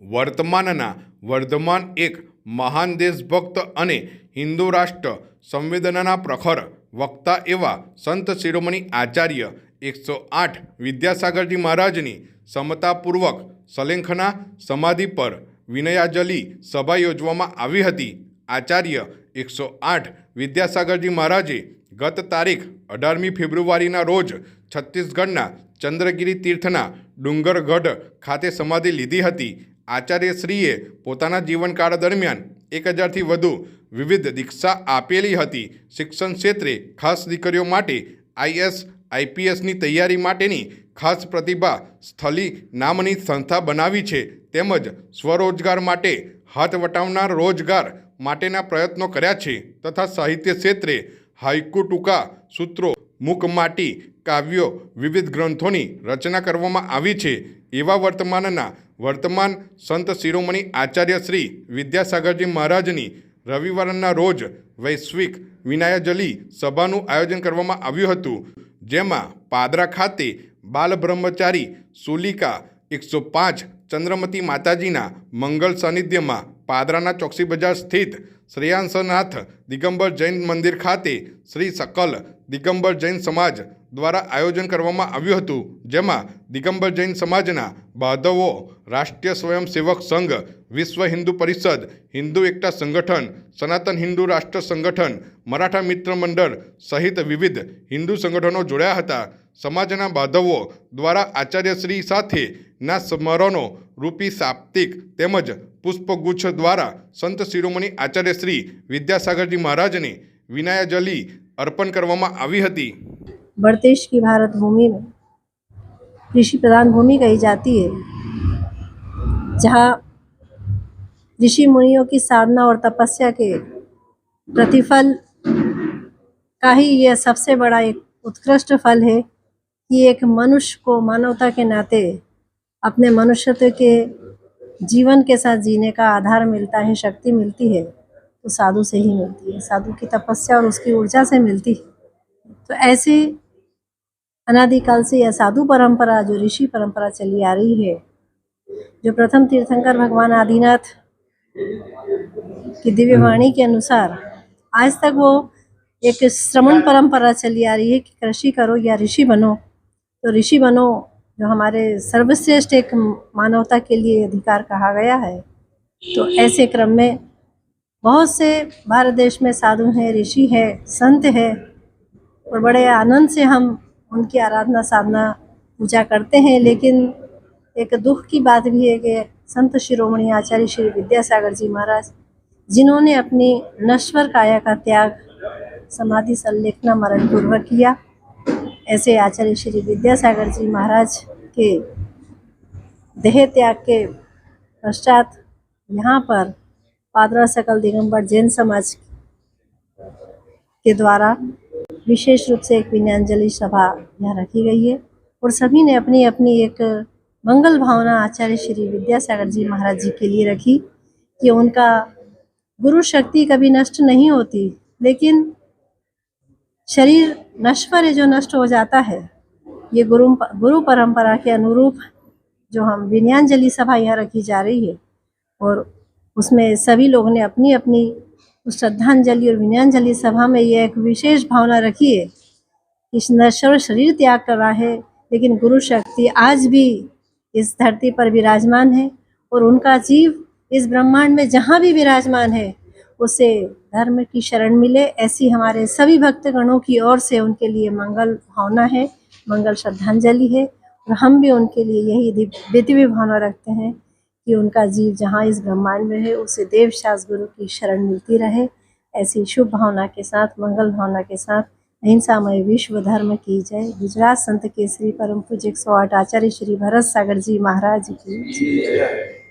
वर्तमानना वर्धमान एक महान देशभक्त अने हिंदू राष्ट्र संवेदनाना प्रखर वक्ता एवा संत शिरोमणि आचार्य 108 विद्यासागरजी महाराजनी समतापूर्वक सलेंखना समाधि पर विनयाजली सभा योजवामां आवी हती। आचार्य 108 विद्यासागरजी महाराजे गत तारीख 18 फेब्रुआरीना रोज छत्तीसगढ़ना चंद्रगिरी तीर्थना डूंगरगढ़ खाते समाधि लीधी हती। आचार्यश्रीए पोताना जीवनकाळ दरमियान 1000 थी वधु विविध दीक्षा आपेली हती। शिक्षण क्षेत्रे खास दीकरीओ माटे आईएएस आईपीएसनी तैयारी माटेनी खास प्रतिभा स्थली नामनी संस्था बनावी छे। तेमज स्वरोजगार माटे हाथ वटावनार रोजगार माटेना प्रयत्नों कर्या छे तथा साहित्य क्षेत्रे हाइकू टूका सूत्रों मूकमाटी काव्यों विविध ग्रंथोनी रचना करवामां आवी छे। एवा वर्तमान संत शिरोमणि आचार्य श्री विद्यासागरजी महाराजनी रविवाરના रोज वैश्विक विनयाजली सभाનું आयोजन करवामां આવ્યું હતું, જેમાં પાદરા ખાતે બાલ બ્રહ્મચારી સુલિકા 105 चंद्रमती माताजीना मंगल सानिध्यमां पादराना चौकसी बजार स्थित श्रेयांसनाथ दिगंबर जैन मंदिर खाते श्री सकल दिगंबर जैन समाज द्वारा आयोजन करवामां आव्युं हतुं, जेमां दिगंबर जैन समाजना बाधवो, राष्ट्रीय स्वयंसेवक संघ, विश्व हिंदू परिषद, हिंदू एकता संगठन, सनातन हिंदू राष्ट्र संगठन, मराठा मित्र मंडल सहित विविध हिंदू संगठनों जोड़ाया हता। समाजना बाधवो द्वारा आचार्यश्री साथे ना स्मरणों रूपी साप्तिक तेमज पुष्पगुच्छ द्वारा संत शिरोमणि आचार्यश्री विद्यासागरजी महाराज ने विनयाजली अर्पण करवामां आवी हती। बड़देश की भारत भूमि में ऋषि प्रधान भूमि कही जाती है, जहाँ ऋषि मुनियों की साधना और तपस्या के प्रतिफल का ही यह सबसे बड़ा एक उत्कृष्ट फल है कि एक मनुष्य को मानवता के नाते अपने मनुष्यत्व के जीवन के साथ जीने का आधार मिलता है, शक्ति मिलती है तो साधु से ही मिलती है, साधु की तपस्या और उसकी ऊर्जा से मिलती है। तो ऐसे अनादिकाल से यह साधु परंपरा जो ऋषि परंपरा चली आ रही है, जो प्रथम तीर्थंकर भगवान आदिनाथ की दिव्य वाणी के अनुसार आज तक वो एक श्रमण परंपरा चली आ रही है कि कृषि करो या ऋषि बनो। तो ऋषि बनो जो हमारे सर्वश्रेष्ठ एक मानवता के लिए अधिकार कहा गया है। तो ऐसे क्रम में बहुत से भारत देश में साधु हैं, ऋषि हैं, संत हैं और बड़े आनंद से हम उनकी आराधना साधना पूजा करते हैं। लेकिन एक दुख की बात भी है कि संत शिरोमणि आचार्य श्री विद्यासागर जी महाराज, जिन्होंने अपनी नश्वर काया का त्याग समाधि संलेखना मरण पूर्वक किया, ऐसे आचार्य श्री विद्यासागर जी महाराज के देह त्याग के पश्चात यहाँ पर पादरा सकल दिगंबर जैन समाज के द्वारा विशेष रूप से एक विनयाजली सभा यहाँ रखी गई है और सभी ने अपनी अपनी एक मंगल भावना आचार्य श्री विद्यासागर जी महाराज जी के लिए रखी कि उनका गुरु शक्ति कभी नष्ट नहीं होती, लेकिन शरीर नश्वर है जो नष्ट हो जाता है। ये गुरु परंपरा के अनुरूप जो हम विनयाजली सभा यहाँ रखी जा रही है और उसमें सभी लोगों ने अपनी अपनी उस श्रद्धांजलि और विनयाजली सभा में ये एक विशेष भावना रखी है कि नश्वर शरीर त्याग कर रहा है, लेकिन गुरु शक्ति आज भी इस धरती पर विराजमान है और उनका जीव इस ब्रह्मांड में जहाँ भी विराजमान है उसे धर्म की शरण मिले, ऐसी हमारे सभी भक्तगणों की ओर से उनके लिए मंगल भावना है, मंगल श्रद्धांजलि है। और हम भी उनके लिए यही दिव्य भावना रखते हैं कि उनका जीव जहाँ इस ब्रह्मांड में है उसे देव शास गुरु की शरण मिलती रहे। ऐसी शुभ भावना के साथ, मंगल भावना के साथ अहिंसामय विश्व धर्म की जय। गुजरात संत केसरी परम पूज्य 108 आचार्य श्री भरत सागर जी महाराज की जय।